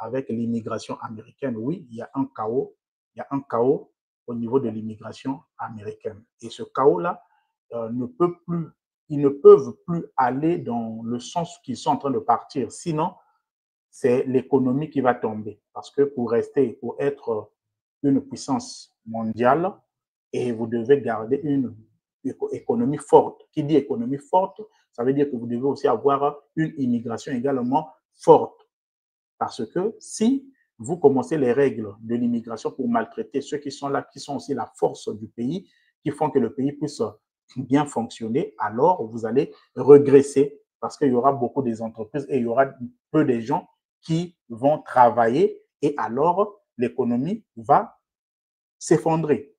avec l'immigration américaine. Oui, il y a un chaos. Il y a un chaos au niveau de l'immigration américaine. Et ce chaos-là ils ne peuvent plus aller dans le sens qu'ils sont en train de partir. Sinon, c'est l'économie qui va tomber. Parce que pour être une puissance mondiale, et vous devez garder une économie forte. Qui dit économie forte, ça veut dire que vous devez aussi avoir une immigration également forte. Parce que si vous commencez les règles de l'immigration pour maltraiter ceux qui sont là, qui sont aussi la force du pays, qui font que le pays puisse bien fonctionner, alors vous allez regresser parce qu'il y aura beaucoup des entreprises et il y aura peu de gens qui vont travailler et alors l'économie va s'effondrer.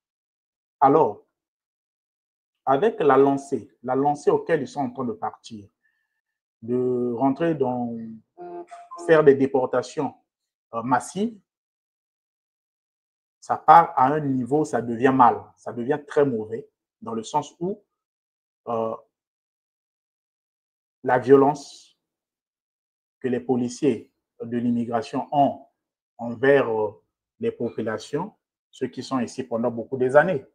Alors, avec la lancée auquel ils sont en train de partir, de rentrer dans, faire des déportations massives, ça part à un niveau, ça devient mal, ça devient très mauvais, dans le sens où la violence que les policiers de l'immigration ont envers les populations, ceux qui sont ici pendant beaucoup des années,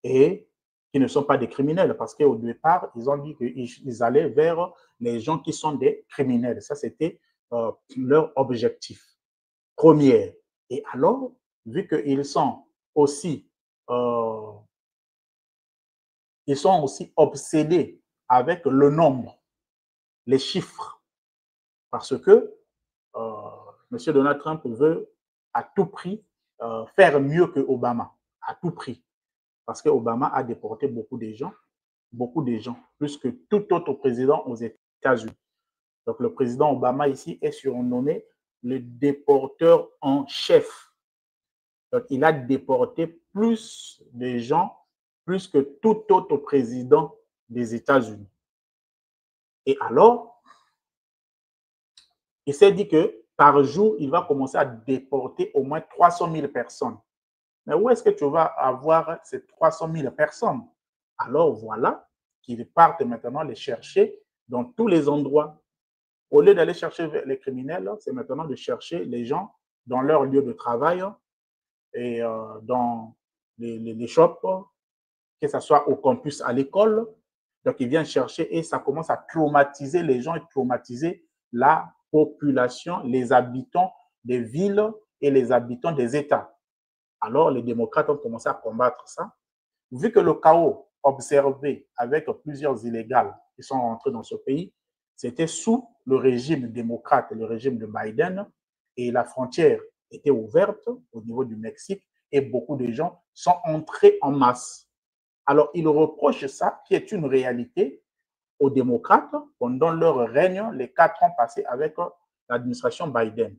et qui ne sont pas des criminels, parce qu'au départ, ils ont dit qu'ils allaient vers les gens qui sont des criminels. Ça, c'était leur objectif premier. Et alors, vu qu'ils sont aussi, obsédés avec le nombre, les chiffres, parce que M. Donald Trump veut à tout prix faire mieux que Obama, à tout prix. Parce que Obama a déporté beaucoup de gens, plus que tout autre président aux États-Unis. Donc le président Obama ici est surnommé le déporteur en chef. Donc il a déporté plus de gens, plus que tout autre président des États-Unis. Et alors, il s'est dit que par jour, il va commencer à déporter au moins 300 000 personnes. Mais où est-ce que tu vas avoir ces 300 000 personnes? Alors voilà qu'ils partent maintenant les chercher dans tous les endroits. Au lieu d'aller chercher les criminels, c'est maintenant de chercher les gens dans leur lieu de travail et dans les shops, que ce soit au campus, à l'école. Donc, ils viennent chercher et ça commence à traumatiser les gens et traumatiser la population, les habitants des villes et les habitants des États. Alors, les démocrates ont commencé à combattre ça. Vu que le chaos observé avec plusieurs illégales qui sont rentrés dans ce pays, c'était sous le régime démocrate, le régime de Biden, et la frontière était ouverte au niveau du Mexique et beaucoup de gens sont entrés en masse. Alors, ils reprochent ça, qui est une réalité, aux démocrates pendant leur règne, les 4 ans passés avec l'administration Biden.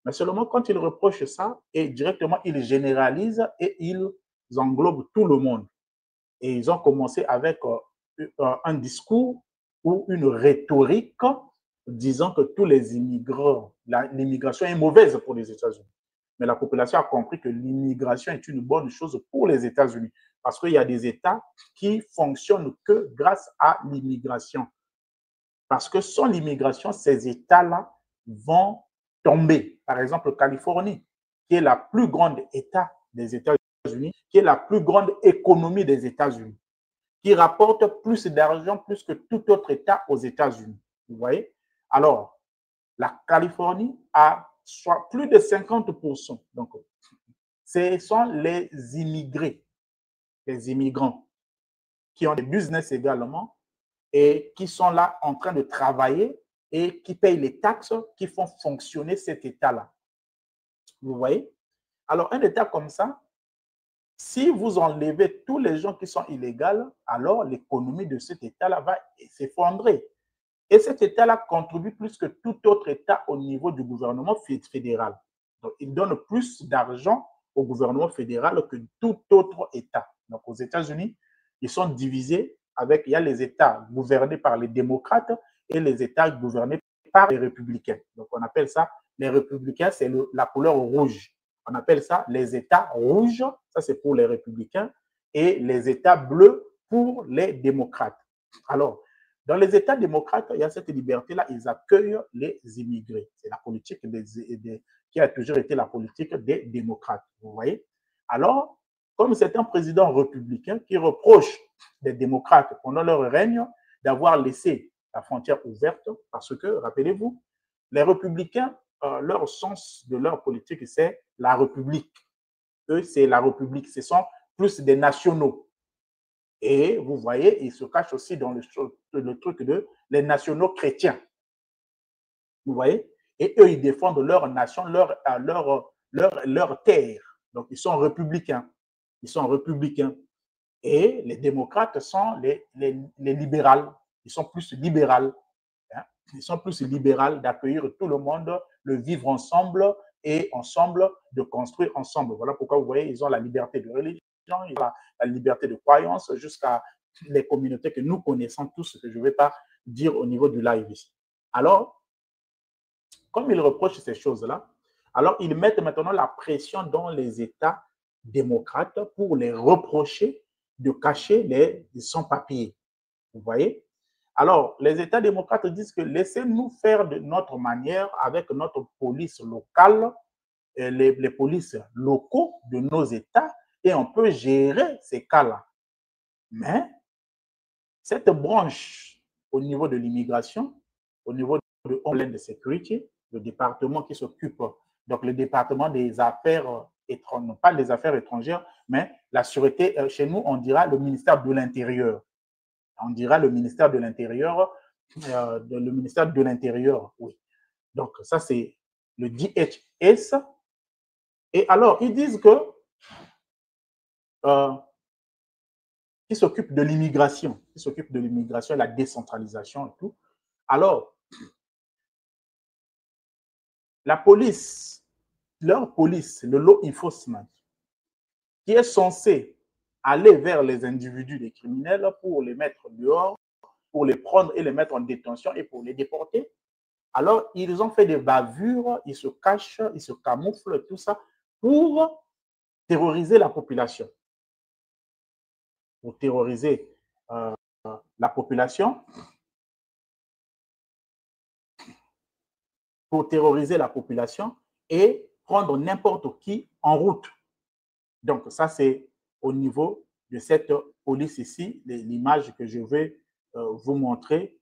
Mais seulement quand ils reprochent ça, et directement, ils généralisent et ils englobent tout le monde. Et ils ont commencé avec un discours ou une rhétorique disant que tous les immigrants, l'immigration est mauvaise pour les États-Unis. Mais la population a compris que l'immigration est une bonne chose pour les États-Unis parce qu'il y a des États qui fonctionnent que grâce à l'immigration. Parce que sans l'immigration, ces États-là vont tomber. Par exemple, Californie, qui est la plus grande État des États-Unis, qui est la plus grande économie des États-Unis, qui rapporte plus d'argent, plus que tout autre État aux États-Unis. Vous voyez? Alors, la Californie a soit plus de 50%. Donc, ce sont les immigrés, les immigrants, qui ont des business également et qui sont là en train de travailler et qui payent les taxes qui font fonctionner cet État-là. Vous voyez? Alors, un État comme ça, si vous enlevez tous les gens qui sont illégaux, alors l'économie de cet État-là va s'effondrer. Et cet État-là contribue plus que tout autre État au niveau du gouvernement fédéral. Donc, il donne plus d'argent au gouvernement fédéral que tout autre État. Donc, aux États-Unis, ils sont divisés avec, il y a les États gouvernés par les démocrates et les États gouvernés par les républicains. Donc, on appelle ça, les républicains, c'est la couleur rouge. On appelle ça les États rouges, ça c'est pour les républicains, et les États bleus pour les démocrates. Alors, Dans les États démocrates, il y a cette liberté-là, ils accueillent les immigrés. C'est la politique qui a toujours été la politique des démocrates, vous voyez. Alors, comme c'est un président républicain qui reproche des démocrates pendant leur règne d'avoir laissé la frontière ouverte, parce que, rappelez-vous, les républicains, leur sens de leur politique, c'est la République. Eux, c'est la République. Ce sont plus des nationaux. Et vous voyez, ils se cachent aussi dans le truc de les nationaux chrétiens. Vous voyez? Et eux, ils défendent leur nation, leur terre. Donc, ils sont républicains. Ils sont républicains. Et les démocrates sont les libérales. Ils sont plus libérales. Hein? Ils sont plus libérales d'accueillir tout le monde, le vivre ensemble et ensemble de construire ensemble. Voilà pourquoi vous voyez, ils ont la liberté de religion, ils ont la liberté de croyance jusqu'à les communautés que nous connaissons tous, ce que je ne vais pas dire au niveau du live ici. Alors, comme ils reprochent ces choses-là, alors ils mettent maintenant la pression dans les États démocrates pour les reprocher de cacher les sans-papiers. Vous voyez? Alors, les États démocrates disent que laissez-nous faire de notre manière avec notre police locale, les polices locaux de nos États, et on peut gérer ces cas-là. Mais cette branche au niveau de l'immigration, au niveau de Homeland Security, le département qui s'occupe, donc le département des affaires étrangères, non pas les affaires étrangères, mais la sûreté, chez nous, on dira le ministère de l'Intérieur. On dira le ministère de l'Intérieur, oui. Donc, ça, c'est le DHS. Et alors, ils disent que qui s'occupe de l'immigration, la décentralisation et tout. Alors, la police, leur police, le law enforcement, qui est censé aller vers les individus, les criminels, pour les mettre dehors, pour les prendre et les mettre en détention et pour les déporter. Alors, ils ont fait des bavures, ils se cachent, ils se camouflent, tout ça, pour terroriser la population. Pour terroriser la population. Pour terroriser la population et prendre n'importe qui en route. Donc, ça, c'est au niveau de cette police ici, l'image que je vais vous montrer,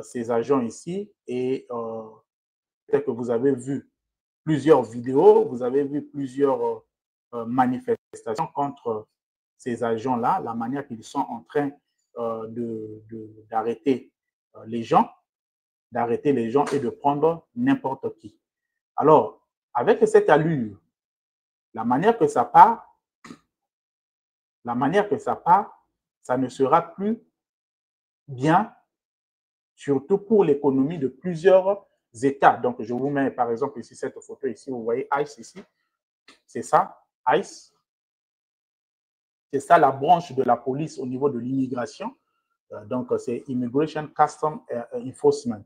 ces agents ici. Et peut-être que vous avez vu plusieurs vidéos, vous avez vu plusieurs manifestations contre ces agents-là, la manière qu'ils sont en train d'arrêter les gens, et de prendre n'importe qui. Alors, avec cette allure, la manière que ça part, ça ne sera plus bien, surtout pour l'économie de plusieurs États. Donc, je vous mets par exemple ici cette photo ici, vous voyez ICE ici, c'est ça, ICE. C'est ça la branche de la police au niveau de l'immigration. Donc, c'est Immigration Customs Enforcement.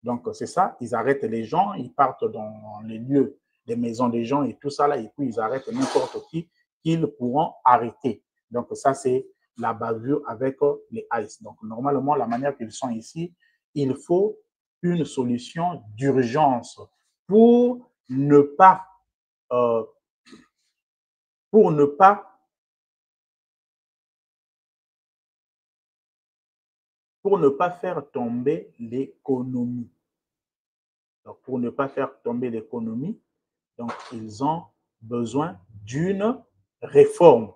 Donc, c'est ça, ils arrêtent les gens, ils partent dans les lieux, des maisons des gens et tout ça, là, et puis ils arrêtent n'importe qui qu'ils pourront arrêter. Donc, ça, c'est la bavure avec les ICE. Donc, normalement, la manière qu'ils sont ici, il faut une solution d'urgence pour ne pas faire tomber l'économie. Donc, pour ne pas faire tomber l'économie, donc ils ont besoin d'une réforme.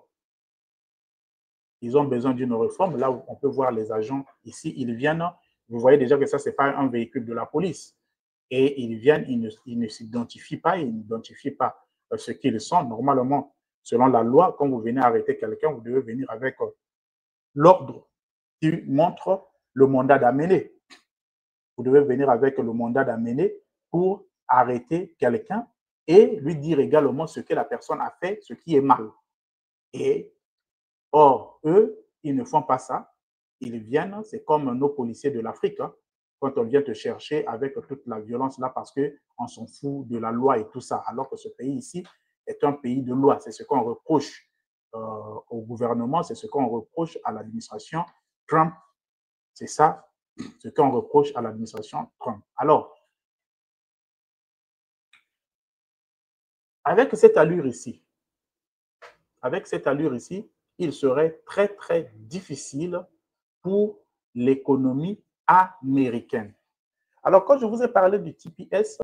Ils ont besoin d'une réforme. Là, on peut voir les agents ici, ils viennent. Vous voyez déjà que ça, ce n'est pas un véhicule de la police. Et ils viennent, ils ne s'identifient pas, ils n'identifient pas ce qu'ils sont. Normalement, selon la loi, quand vous venez arrêter quelqu'un, vous devez venir avec l'ordre qui montre le mandat d'amener. Vous devez venir avec le mandat d'amener pour arrêter quelqu'un et lui dire également ce que la personne a fait, ce qui est mal. Et or, eux, ils ne font pas ça. Ils viennent, c'est comme nos policiers de l'Afrique, hein, quand on vient te chercher avec toute la violence là parce qu'on s'en fout de la loi et tout ça, alors que ce pays ici est un pays de loi. C'est ce qu'on reproche au gouvernement, c'est ce qu'on reproche à l'administration Trump. C'est ça Ce qu'on reproche à l'administration Trump. Alors, avec cette allure ici, il serait très, très difficile pour l'économie américaine. Alors, quand je vous ai parlé du TPS,